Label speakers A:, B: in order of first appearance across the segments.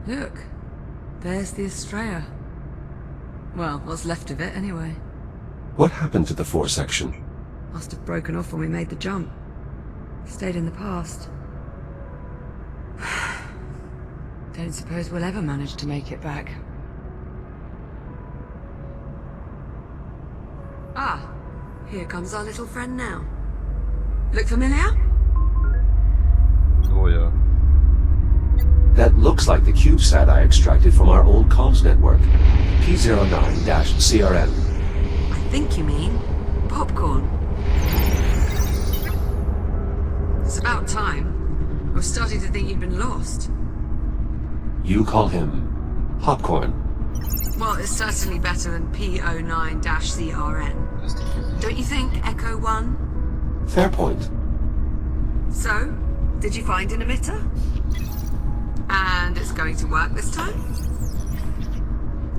A: Look, there's the Estrella. Well, what's left of it anyway.
B: What happened to the fore section?
A: Must have broken off when we made the jump. Stayed in the past. Don't suppose we'll ever manage to make it back. Ah, here comes our little friend now. Look familiar?
C: Oh ja.
B: That looks like the CubeSat I extracted from our old comms network. P09-CRN.
A: I think you mean popcorn. It's about time. I was starting to think you'd been lost.
B: You call him Popcorn.
A: Well, it's certainly better than P09-CRN. Don't you think, Echo 1?
B: Fair point.
A: So, did you find an emitter? And it's going to work this time?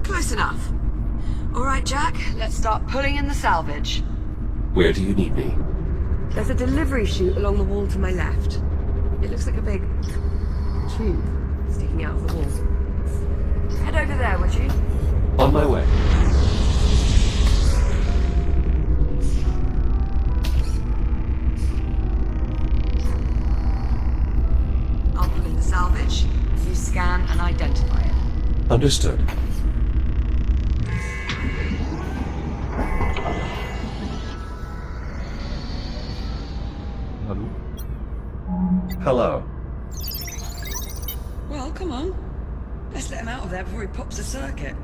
A: Close enough. All right, Jack, let's start pulling in the salvage.
B: Where do you need me?
A: There's a delivery chute along the wall to my left. It looks like a big tube sticking out of the wall. Head over there, would you?
B: On my way.
A: I'll pull in the salvage. You scan and identify it.
B: Understood.
C: Hallo?
B: Hello.
A: Well, come on. Let's let him out of there before he pops a circuit.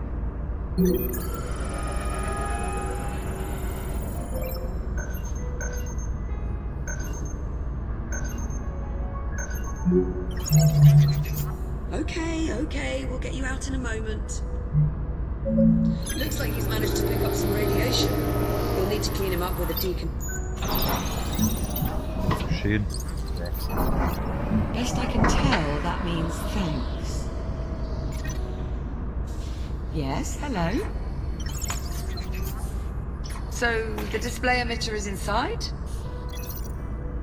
A: Okay, we'll get you out in a moment. Looks like he's managed to pick up some radiation. You'll need to clean him up with a decon...
C: Geschehen.
A: Best I can tell, that means thanks. Yes, hello? So, the display emitter is inside?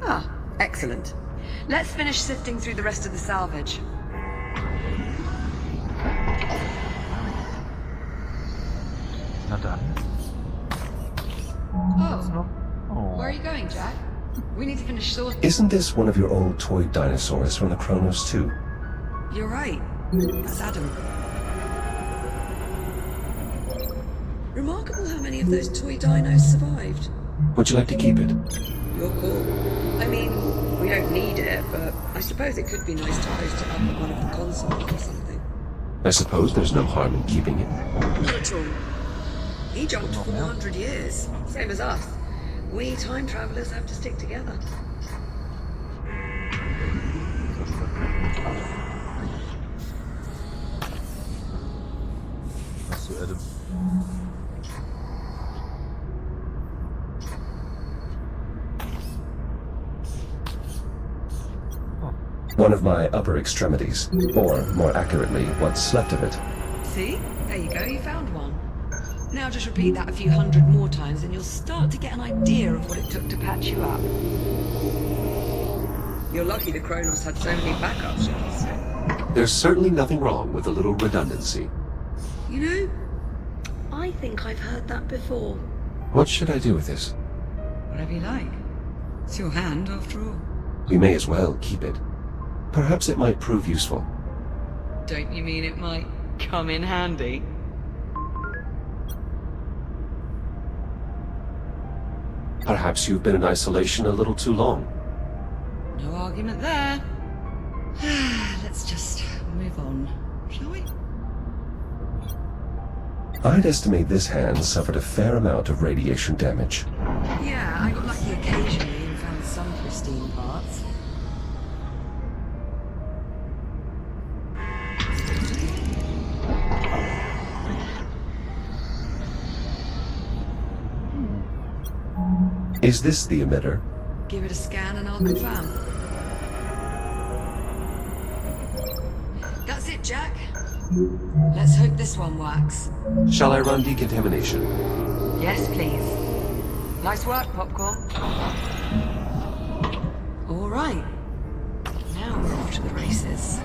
A: Ah, excellent. Let's finish sifting through the rest of the salvage.
C: Na dann.
A: Oh,
C: Oh.
A: where are you going, Jack? We need to finish sorting.
B: Isn't this one of your old toy dinosaurs from the Chronos 2?
A: You're right. That's Adam. Remarkable how many of those toy dinos survived.
B: Would you like to keep it?
A: Your call. I mean, we don't need it, but I suppose it could be nice to post it up on one of the consoles or something.
B: I suppose there's no harm in keeping it.
A: Not at all. He jumped 400 years, same as us. We time travelers have to stick together.
C: Hast du Adam?
B: One of my upper extremities, or more accurately, what's left of it.
A: See? There you go, you found one. Now just repeat that a few hundred more times and you'll start to get an idea of what it took to patch you up. You're lucky the Kronos had so many backups, you must say.
B: There's certainly nothing wrong with a little redundancy.
A: You know, I think I've heard that before.
B: What should I do with this?
A: Whatever you like. It's your hand, after all.
B: We may as well keep it. Perhaps it might prove useful.
A: Don't you mean it might come in handy?
B: Perhaps you've been in isolation a little too long.
A: No argument there. Let's just move on, shall we?
B: I'd estimate this hand suffered a fair amount of radiation damage.
A: Yeah, I got lucky occasionally and found some pristine parts.
B: Is this the emitter?
A: Give it a scan and I'll confirm. That's it, Jack. Let's hope this one works.
B: Shall I run decontamination?
A: Yes, please. Nice work, Popcorn. All right. Now we're off to the races.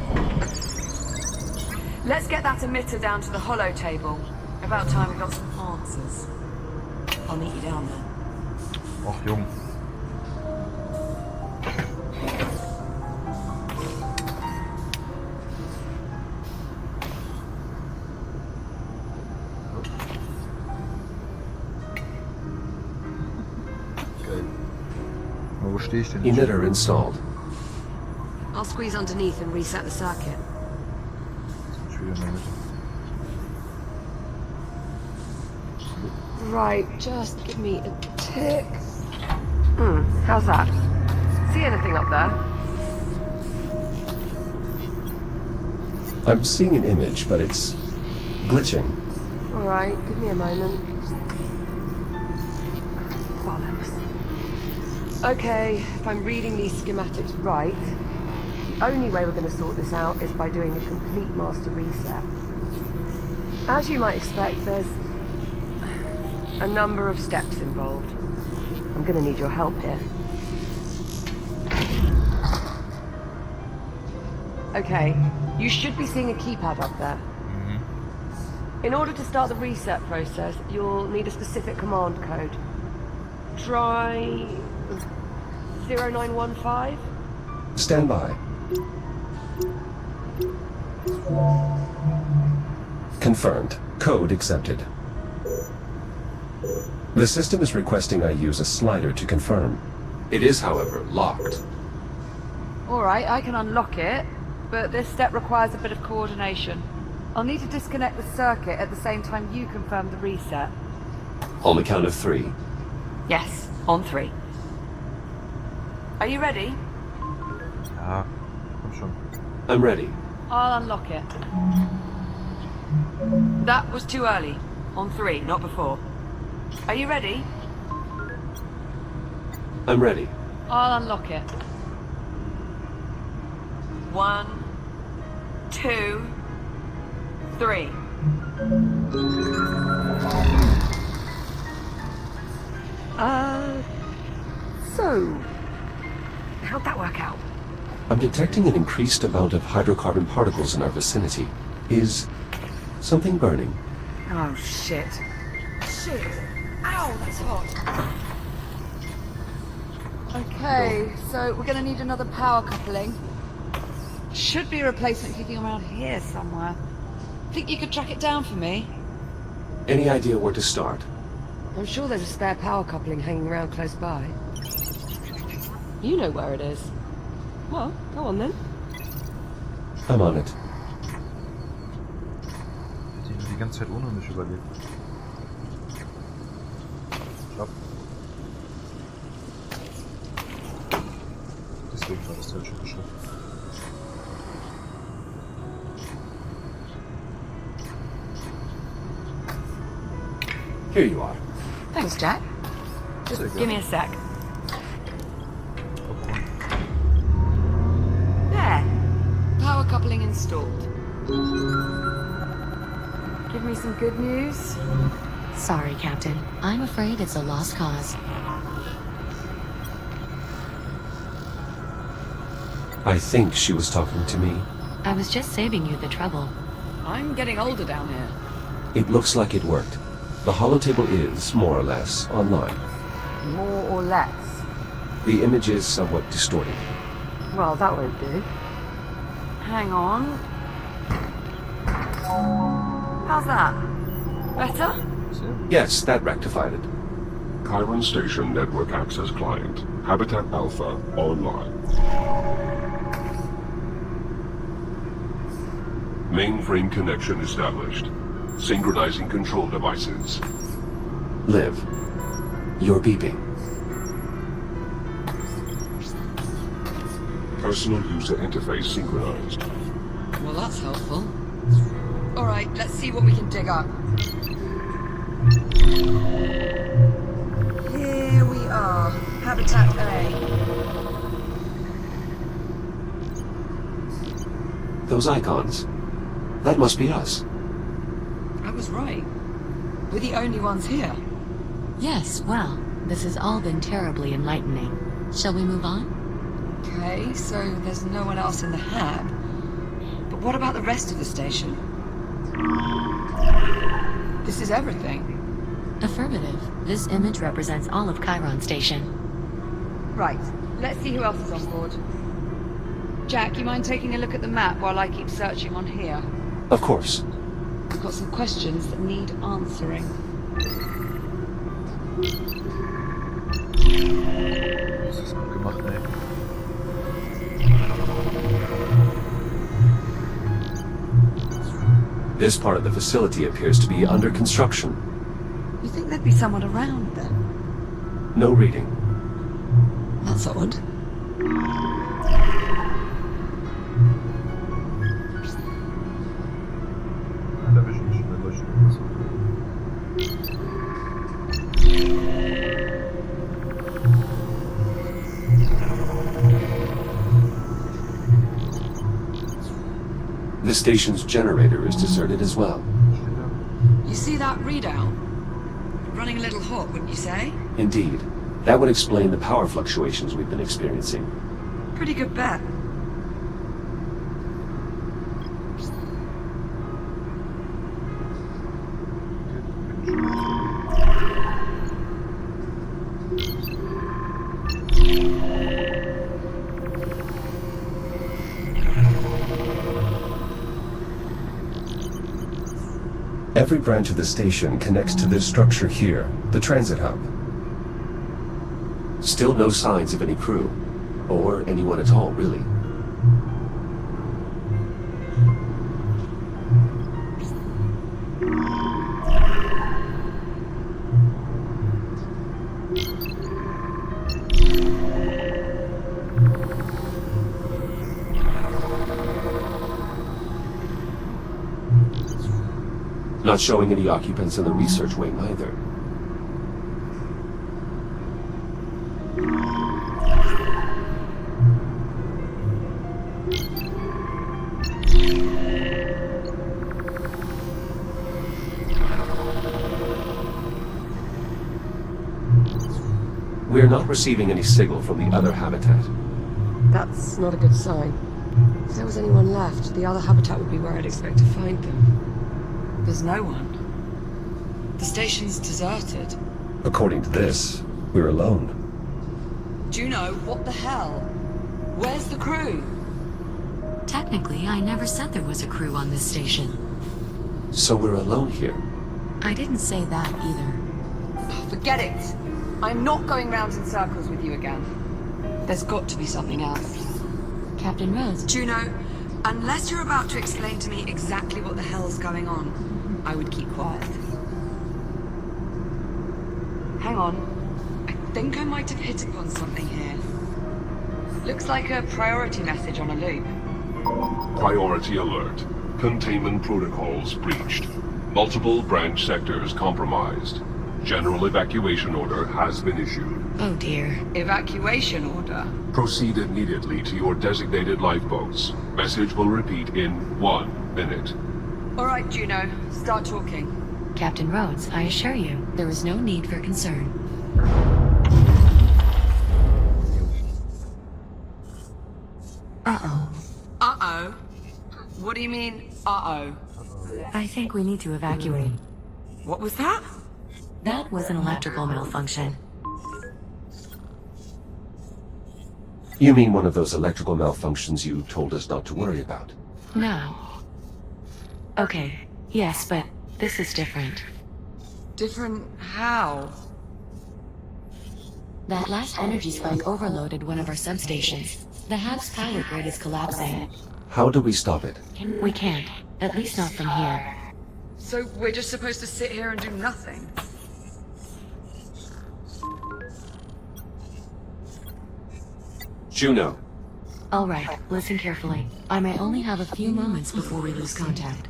A: Let's get that emitter down to the hollow table. About time we got some answers. I'll meet you down there.
C: Och, Jung.
D: Geil.
C: Aber wo stehe ich denn? jetzt?
B: Emitter installed.
A: I'll squeeze underneath and reset the circuit.
C: Ich will in der Mitte.
A: Right, just give me a tick. How's that? See anything up there?
B: I'm seeing an image, but it's glitching.
A: Alright, give me a moment. Bollocks. Okay, if I'm reading these schematics right, the only way we're going to sort this out is by doing a complete master reset. As you might expect, there's a number of steps involved. I'm going to need your help here. Okay, you should be seeing a keypad up there. In order to start the reset process, you'll need a specific command code. Try 0915?
B: Stand by. Confirmed. Code accepted. The system is requesting I use a slider to confirm. It is, however, locked.
E: Alright, I can unlock it, but this step requires a bit of coordination. I'll need to disconnect the circuit at the same time you confirm the reset.
B: On the count of 3.
A: Yes, on 3. Are you ready?
C: Ja, komm schon.
B: I'm ready.
E: I'll unlock it.
A: That was too early. On 3, not before. Are you ready?
B: I'm ready.
E: I'll unlock it.
A: 1, 2, 3. So, how'd that work out?
B: I'm detecting an increased amount of hydrocarbon particles in our vicinity. Is something burning?
A: Oh, shit. Shit. Ow, that's hot.
E: Okay, so we're gonna need another power coupling. Should be a replacement kicking around here somewhere. Think you could track it down for me?
B: Any idea where to start?
A: I'm sure there's a spare power coupling hanging around close by. You know where it is. Well, go on then.
B: I'm on it.
C: Die haben die ganze Zeit ohne mich überlebt. Stopp. Deswegen war das falsche Beschrift.
B: Here you are.
A: Thanks, Jack. Just
C: There you go.
A: give me a sec.
C: Popcorn.
A: There. Power coupling installed. Give me some good news.
F: Sorry, Captain. I'm afraid it's a lost cause.
B: I think she was talking to me.
F: I was just saving you the trouble.
A: I'm getting older down here.
B: It looks like it worked. The holotable is, more or less, online.
A: More or less.
B: The image is somewhat distorted.
A: Well, that won't do. Hang on. How's that? Better?
B: Yes, that rectified it.
G: Chiron Station Network Access Client. Habitat Alpha online. Mainframe connection established. Synchronizing control devices.
B: Liv, you're beeping.
G: Personal user interface synchronized.
A: Well, that's helpful. Alright, let's see what we can dig up. Here we are. Habitat A.
B: Those icons. That must be us.
A: I was right. We're the only ones here.
F: Yes, well, this has all been terribly enlightening. Shall we move on?
A: Okay, so there's no one else in the hab. But what about the rest of the station?
E: This is everything.
F: Affirmative. This image represents all of Chiron Station.
E: Right, let's see who else is on board. Jack, you mind taking a look at the map while I keep searching on here?
B: Of course.
E: I've got some questions that need answering.
C: Das ist gut gemacht, ey.
B: This part of the facility appears to be under construction.
E: You think there'd be someone around then?
B: No reading.
E: That's odd.
C: Da will ich nicht mehr leuchten.
B: The station's generator is deserted as well.
E: You see that readout? Running a little hot, wouldn't you say?
B: Indeed. That would explain the power fluctuations we've been experiencing.
E: Pretty good bet.
B: Every branch of the station connects to this structure here, the transit hub. Still no signs of any crew, or anyone at all, really. Not showing any occupants in the research wing either. We're not receiving any signal from the other habitat.
A: That's not a good sign. If there was anyone left, the other habitat would be where I'd expect to find them.
E: There's no one. The station's deserted.
B: According to this, we're alone.
E: Juno, what the hell? Where's the crew?
F: Technically, I never said there was a crew on this station.
B: So we're alone here.
F: I didn't say that either.
E: Forget it. I'm not going round in circles with you again. There's got to be something else.
F: Captain Rose,
E: Juno, unless you're about to explain to me exactly what the hell's going on, I would keep quiet. Hang on. I think I might have hit upon something here. Looks like a priority message on a loop.
G: Priority alert. Containment protocols breached. Multiple branch sectors compromised. General evacuation order has been issued.
F: oh dear.
E: Evacuation order?
G: Proceed immediately to your designated lifeboats. Message will repeat in 1 minute.
E: Alright, Juno. Start talking.
F: Captain Rhodes, I assure you, there is no need for concern. Uh-oh.
E: Uh-oh? What do you mean, uh-oh?
F: I think we need to evacuate.
E: What was that?
F: That was an electrical malfunction.
B: You mean one of those electrical malfunctions you told us not to worry about?
F: No. Okay, yes, but this is different.
E: Different how?
F: That last energy spike overloaded one of our substations. The hub's power grid is collapsing.
B: How do we stop it?
F: We can't. At least not from here.
E: So we're just supposed to sit here and do nothing?
B: Juno.
F: All right, listen carefully. I may only have a few moments before we lose contact.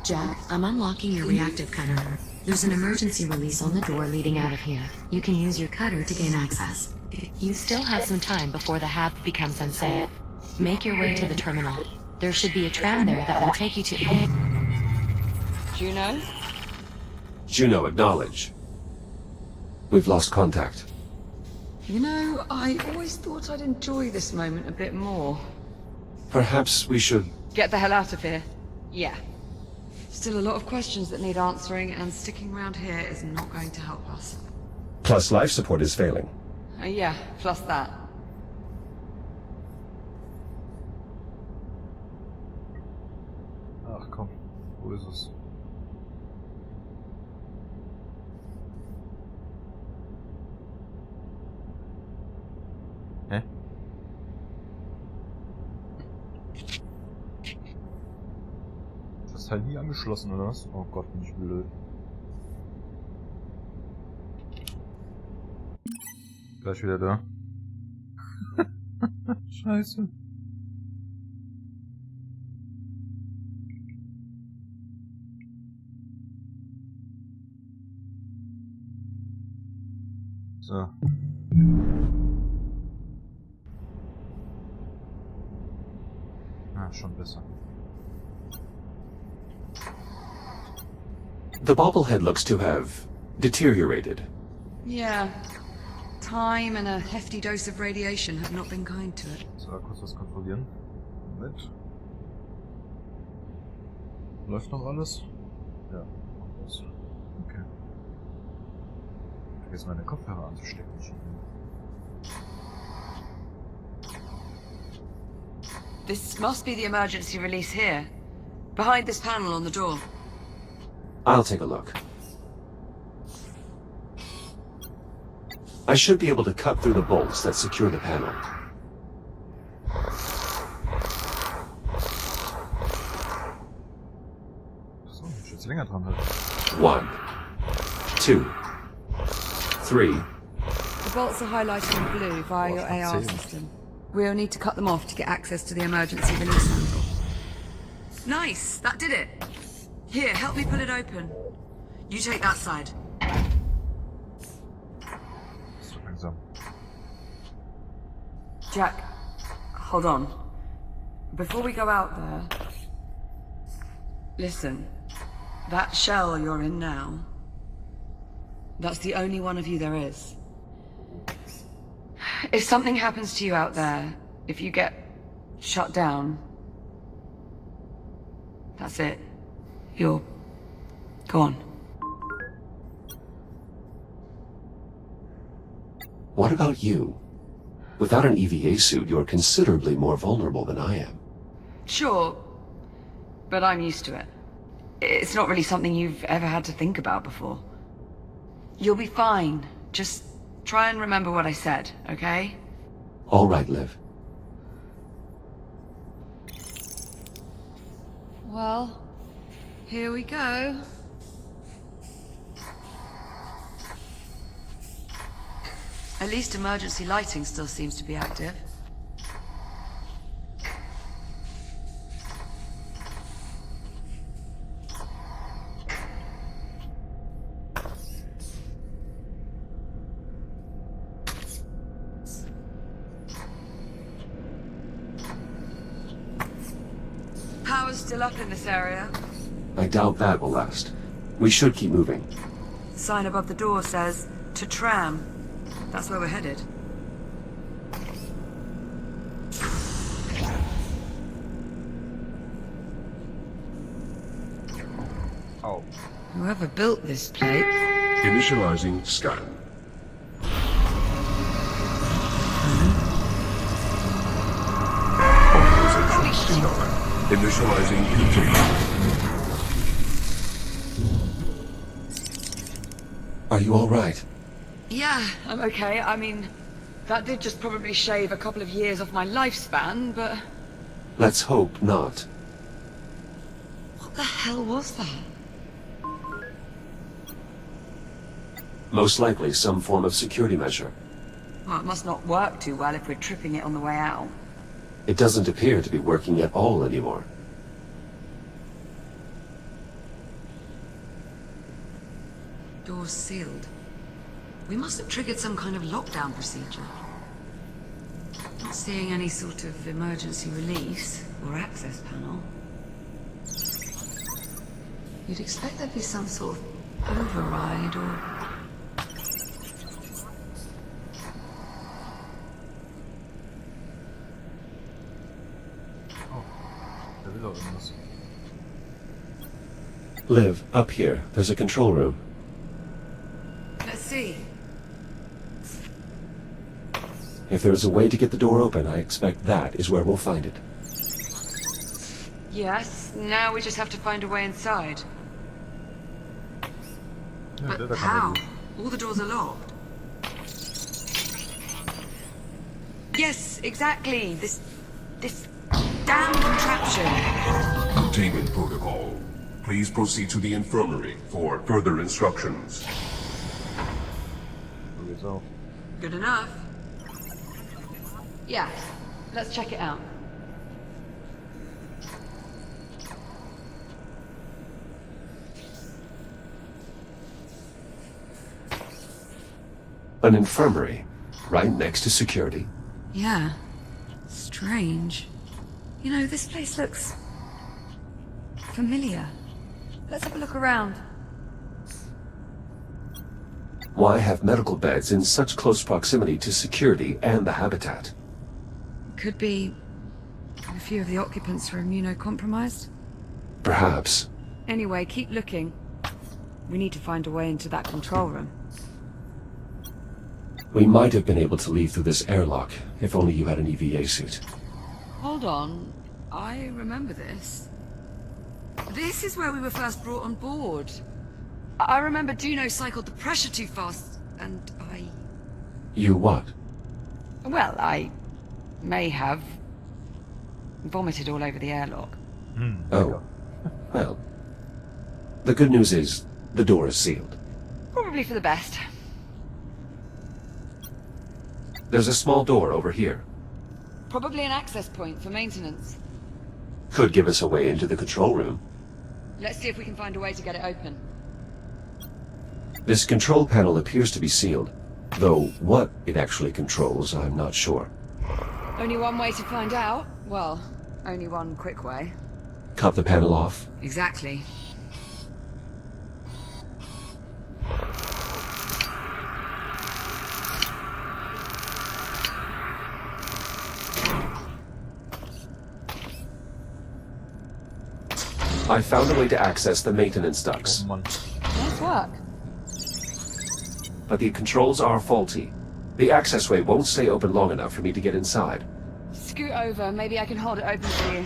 F: Jack, I'm unlocking your reactive cutter. There's an emergency release on the door leading out of here. You can use your cutter to gain access. You still have some time before the hab becomes unsafe. Make your way to the terminal. There should be a tram there that will take you to...
E: Juno?
B: Juno, acknowledge. We've lost contact.
E: You know, I always thought I'd enjoy this moment a bit more.
B: Perhaps we should...
E: Get the hell out of here. Yeah. Still a lot of questions that need answering, and sticking around here is not going to help us.
B: Plus life support is failing.
E: Yeah, plus that.
C: Ach komm, wo ist es? Hä? Ist das Teil nie angeschlossen oder was? Oh Gott, bin ich blöd. Gleich wieder da. Scheiße. So. Ah, schon besser.
B: The bobblehead looks to have deteriorated.
E: Yeah. Time and a hefty dose of radiation have not been kind to it.
C: So, kurz was kontrollieren. Moment. Läuft noch alles? Ja, alles. Okay. Vergiss meine Kopfhörer anzustecken.
E: This must be the emergency release here. Behind this panel on the door.
B: I'll take a look. I should be able to cut through the bolts that secure the panel.
C: So, ich jetzt länger dran halten.
B: 1, 2, 3.
E: The bolts are highlighted in blue via your AR system. We'll need to cut them off to get access to the emergency release handle. Nice! That did it! Here, help me pull it open. You take that side.
C: So langsam.
E: Jack, hold on. Before we go out there... Listen. That shell you're in now... That's the only one of you there is. If something happens to you out there, if you get shut down... That's it. You're... gone.
B: What about you? Without an EVA suit, you're considerably more vulnerable than I am.
E: Sure, but I'm used to it. It's not really something you've ever had to think about before. You'll be fine. Just try and remember what I said, okay?
B: All right, Liv.
E: Well, here we go. At least emergency lighting still seems to be active. Power's still up in this area.
B: I doubt that will last. We should keep moving.
E: Sign above the door says, to tram. That's where we're headed.
C: Oh.
E: Whoever built this plate...
G: Initializing scan. Authorization denied. Initializing continue.
B: Are you all right?
E: Yeah, I'm okay. I mean, that did just probably shave a couple of years off my lifespan, but...
B: Let's hope not.
E: What the hell was that?
B: Most likely some form of security measure.
E: Well, it must not work too well if we're tripping it on the way out.
B: It doesn't appear to be working at all anymore.
E: Door's sealed. We must have triggered some kind of lockdown procedure. Not seeing any sort of emergency release or access panel. You'd expect there'd be some sort of override or...
C: Der will doch irgendwas.
B: Liv, up here, there's a control room.
E: Let's see.
B: If there's a way to get the door open, I expect that is where we'll find it.
E: Yes, now we just have to find a way inside.
C: Ja,
E: But
C: der kann
E: how?
C: man gut.
E: All the doors are locked. Yes, exactly. This damn contraption.
G: Containment protocol. Please proceed to the infirmary for further instructions.
C: So geht's auch.
E: Good enough. Yeah, let's check it out.
B: An infirmary, right next to security.
E: Yeah. Strange. You know, this place looks familiar. Let's have a look around.
B: Why have medical beds in such close proximity to security and the habitat?
E: Could be a few of the occupants were immunocompromised.
B: Perhaps.
E: Anyway, keep looking. We need to find a way into that control room.
B: We might have been able to leave through this airlock, if only you had an EVA suit.
E: Hold on. I remember this. This is where we were first brought on board. I remember Juno cycled the pressure too fast, and I...
B: You what?
E: Well, I may have vomited all over the airlock.
B: Oh. Well. The good news is, the door is sealed.
E: Probably for the best.
B: There's a small door over here.
E: Probably an access point for maintenance.
B: Could give us a way into the control room.
E: Let's see if we can find a way to get it open.
B: This control panel appears to be sealed, though what it actually controls, I'm not sure.
E: Only one way to find out. Well, only one quick way.
B: Cut the panel off.
E: Exactly.
B: I found a way to access the maintenance ducts,
C: Oh Mann.
E: Nice work.
B: but the controls are faulty. The accessway won't stay open long enough for me to get inside.
E: Scoot over. Maybe I can hold it open for you.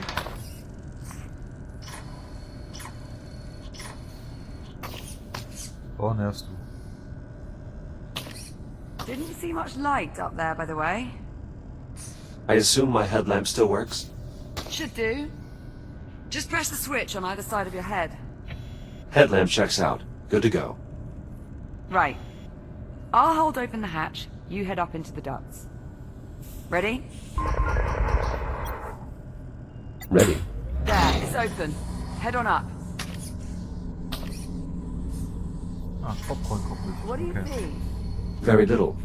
C: Oh, nervst du.
E: Didn't see much light up there, by the way.
B: I assume my headlamp still works?
E: Should do. Just press the switch on either side of your head.
B: Headlamp checks out. Good to go.
E: Right. I'll hold open the hatch. You head up into the ducts. Ready?
B: Ready.
E: There, it's open. Head on up.
C: Ah, Popcorn kommt nicht.
E: What do you
C: Okay.
E: see?
B: Very little.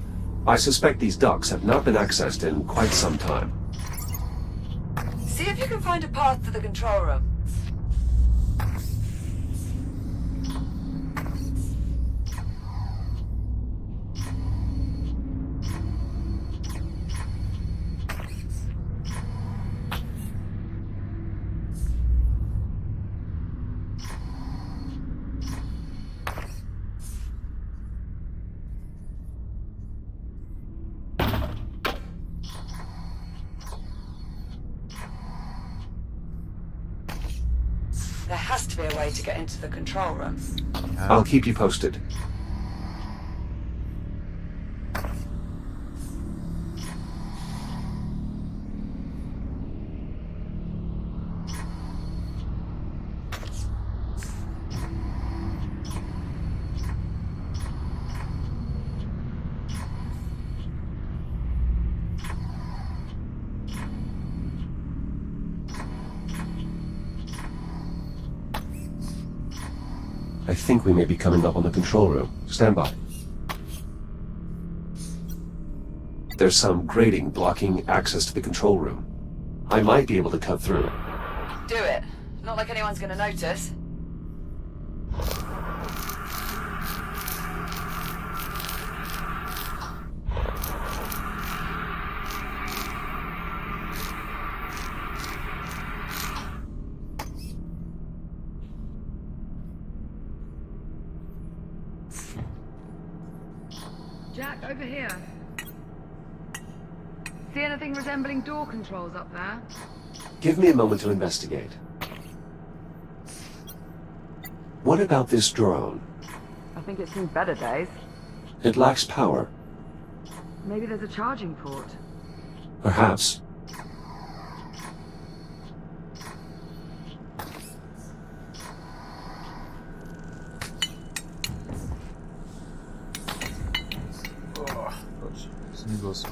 B: I suspect these ducts have not been accessed in quite some time.
E: See if you can find a path to the control room. There has to be a way to get into the control room.
B: I'll keep you posted. I think we may be coming up on the control room. Stand by. There's some grating blocking access to the control room. I might be able to cut through.
E: Do it. Not like anyone's gonna notice. Jack, over here. See anything resembling door controls up there?
B: Give me a moment to investigate. What about this drone?
E: I think it's seen better days.
B: It lacks power.
E: Maybe there's a charging port.
B: Perhaps.
C: Oh, Gott. Was ist denn hier los?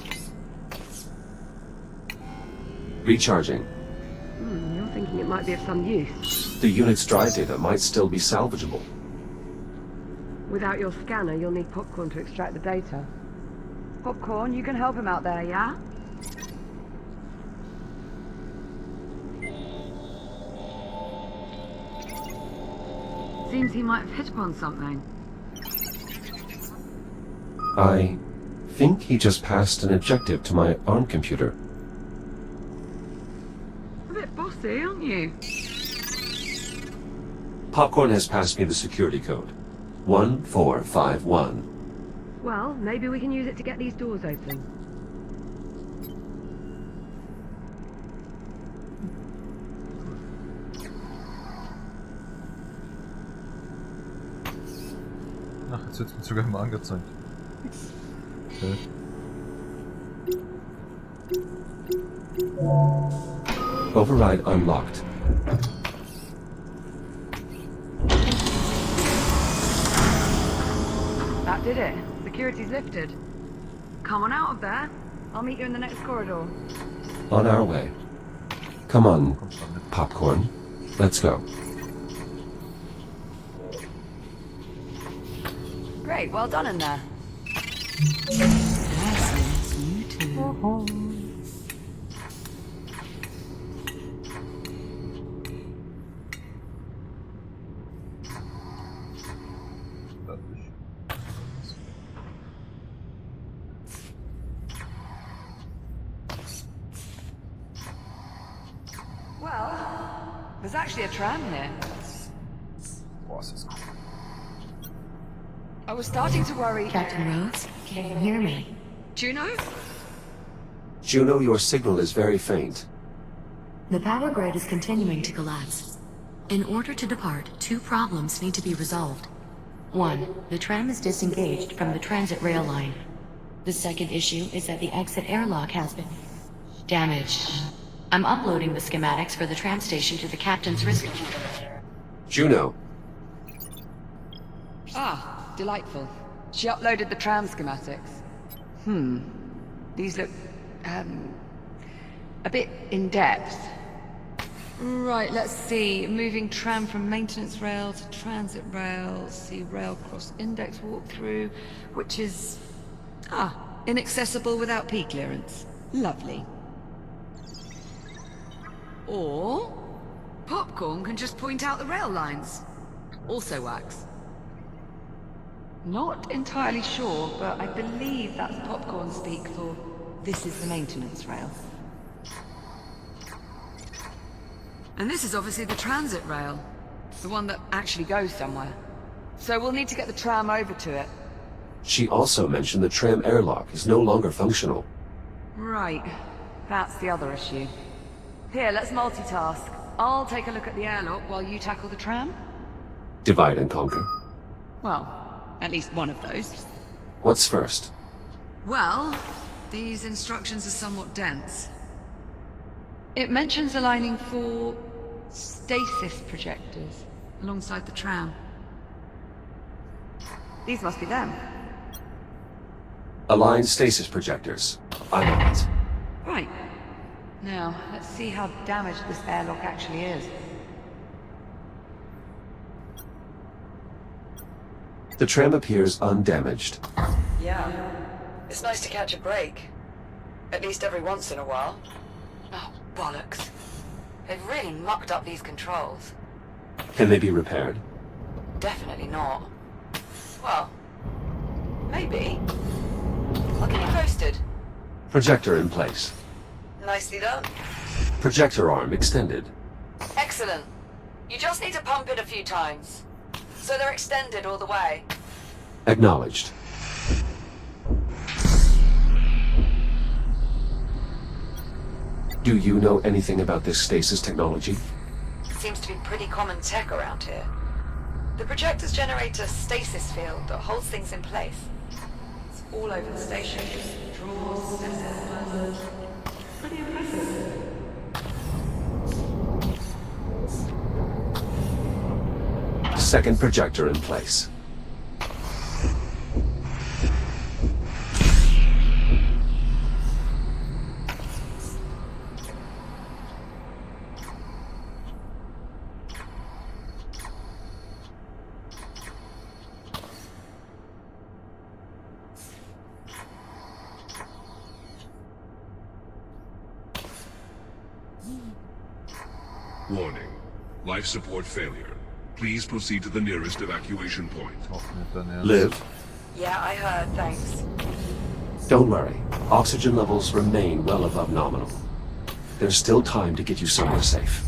B: Recharging.
A: You're thinking it might be of some use.
B: The unit's drive data might still be salvageable.
A: Without your scanner, you'll need Popcorn to extract the data.
E: Popcorn, you can help him out there, yeah? Seems he might have hit upon something.
B: I think he just passed an objective to my ARM computer.
E: A bit bossy, aren't you?
B: Popcorn has passed me the security code. 1451.
A: Well, maybe we can use it to get these doors open.
C: Ach, jetzt wird mir sogar mal angezeigt. Okay.
B: Override unlocked.
E: That did it. Security's lifted. Come on out of there. I'll meet you in the next corridor.
B: On our way. Come on, Popcorn. Let's go.
E: Great, well done in there.
F: You too.
E: Well, there's actually a tram here.
C: Boah, ist das cool.
E: I was starting to worry.
F: Captain Rhodes, can you hear me?
E: Juno?
B: Juno, your signal is very faint.
F: The power grid is continuing to collapse. In order to depart, two problems need to be resolved. One, the tram is disengaged from the transit rail line. The second issue is that the exit airlock has been damaged. I'm uploading the schematics for the tram station to the captain's wrist computer.
B: Juno,
E: Ah, delightful. She uploaded the tram schematics. These look, a bit in-depth. Right, let's see. Moving tram from maintenance rail to transit rail. See rail cross index walkthrough, which is, inaccessible without P clearance. Lovely. Or, Popcorn can just point out the rail lines. Also works. Not entirely sure, but I believe that's Popcorn speak for this is the maintenance rail. And this is obviously the transit rail. The one that actually goes somewhere. So we'll need to get the tram over to it.
B: she also mentioned the tram airlock is no longer functional.
E: Right. That's the other issue. Here, let's multitask. I'll take a look at the airlock while you tackle the tram.
B: Divide and conquer.
E: Well, at least one of those.
B: What's first?
E: Well, these instructions are somewhat dense. It mentions aligning 4 stasis projectors alongside the tram. These must be them.
B: Align stasis projectors. I'm on it.
E: Right. Now, let's see how damaged this airlock actually is.
B: The tram appears undamaged.
E: Yeah. It's nice to catch a break. At least every once in a while. Oh, bollocks. They've really mucked up these controls.
B: Can they be repaired?
E: Definitely not. Well, maybe. I'll get you posted.
B: Projector in place.
E: Nicely done.
B: Projector arm extended.
E: Excellent. You just need to pump it a few times. So they're extended all the way.
B: Acknowledged. Do you know anything about this stasis technology?
E: Seems to be pretty common tech around here. The projectors generate a stasis field that holds things in place. It's all over the station. Drawers, assessments. Pretty impressive.
B: Second projector in place.
G: Warning. Life support failure. Please proceed to the nearest evacuation point.
C: Auch nicht dein Ernst.
B: Liv,
E: Yeah, I heard, thanks.
B: don't worry. Oxygen levels remain well above nominal. There's still time to get you somewhere safe.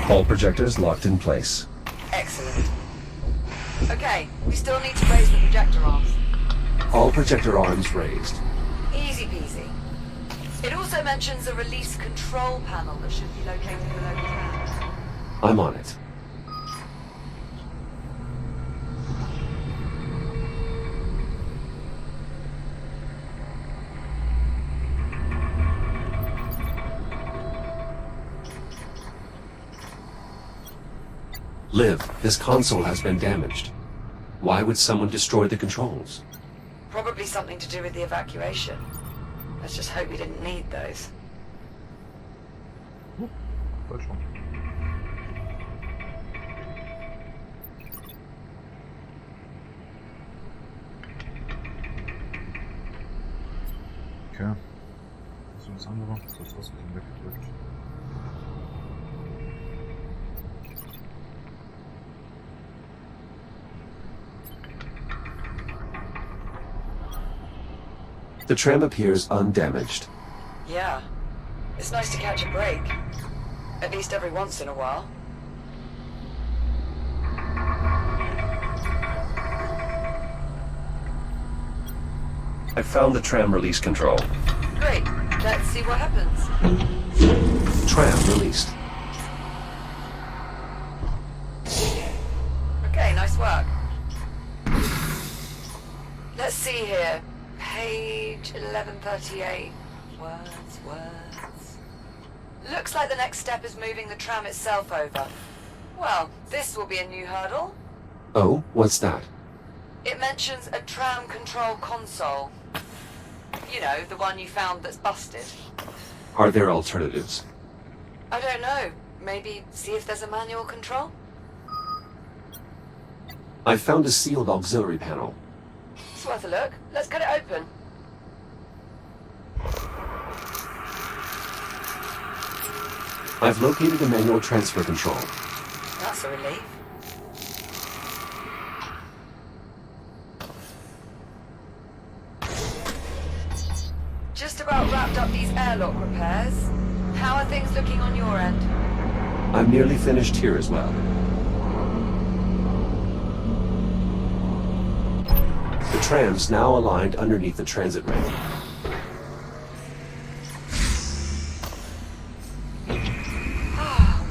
B: All projectors locked in place.
E: Excellent. Okay, we still need to raise the projector arms.
B: All projector arms raised.
E: Easy peasy. It also mentions a release control panel that should be located below the tram.
B: I'm on it. Liv, this console has been damaged. Why would someone destroy the controls?
E: Probably something to do with the evacuation. Let's just hope we didn't need those.
C: Falsch rum. Okay. Was ist das andere? Das ist aus dem weggedrückt.
B: The tram appears undamaged.
E: Yeah. It's nice to catch a break. At least every once in a while.
B: I found the tram release control.
E: Great. Let's see what happens.
B: Tram released.
E: Okay, nice work. Let's see here. Page 1138. Words. Looks like the next step is moving the tram itself over. Well, this will be a new hurdle.
B: Oh, what's that?
E: It mentions a tram control console. You know, the one you found that's busted.
B: Are there alternatives?
E: I don't know. Maybe see if there's a manual control?
B: I found a sealed auxiliary panel.
E: It's worth a look. Let's get it open.
B: I've located a manual transfer control.
E: That's a relief. Just about wrapped up these airlock repairs. How are things looking on your end?
B: I'm nearly finished here as well. The tram's now aligned underneath the transit rail.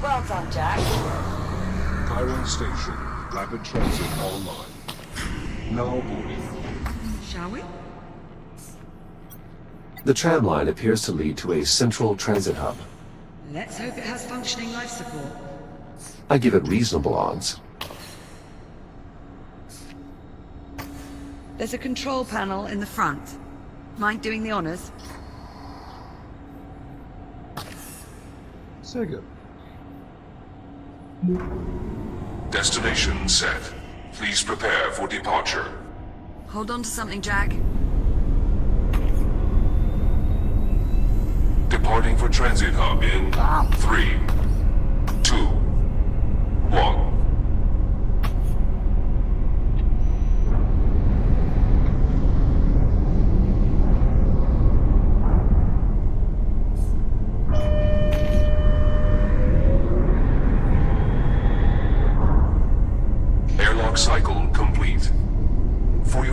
E: Well done, Jack.
G: Chiron Station. Rapid transit online. Now boarding.
E: Shall we?
B: The tram line appears to lead to a central transit hub.
E: Let's hope it has functioning life support.
B: I give it reasonable odds.
E: There's a control panel in the front. Mind doing the honors?
C: Sehr gut.
G: Destination set. Please prepare for departure.
E: Hold on to something, Jack.
G: Departing for transit hub in 3, 2,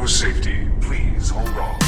G: safety, please hold on.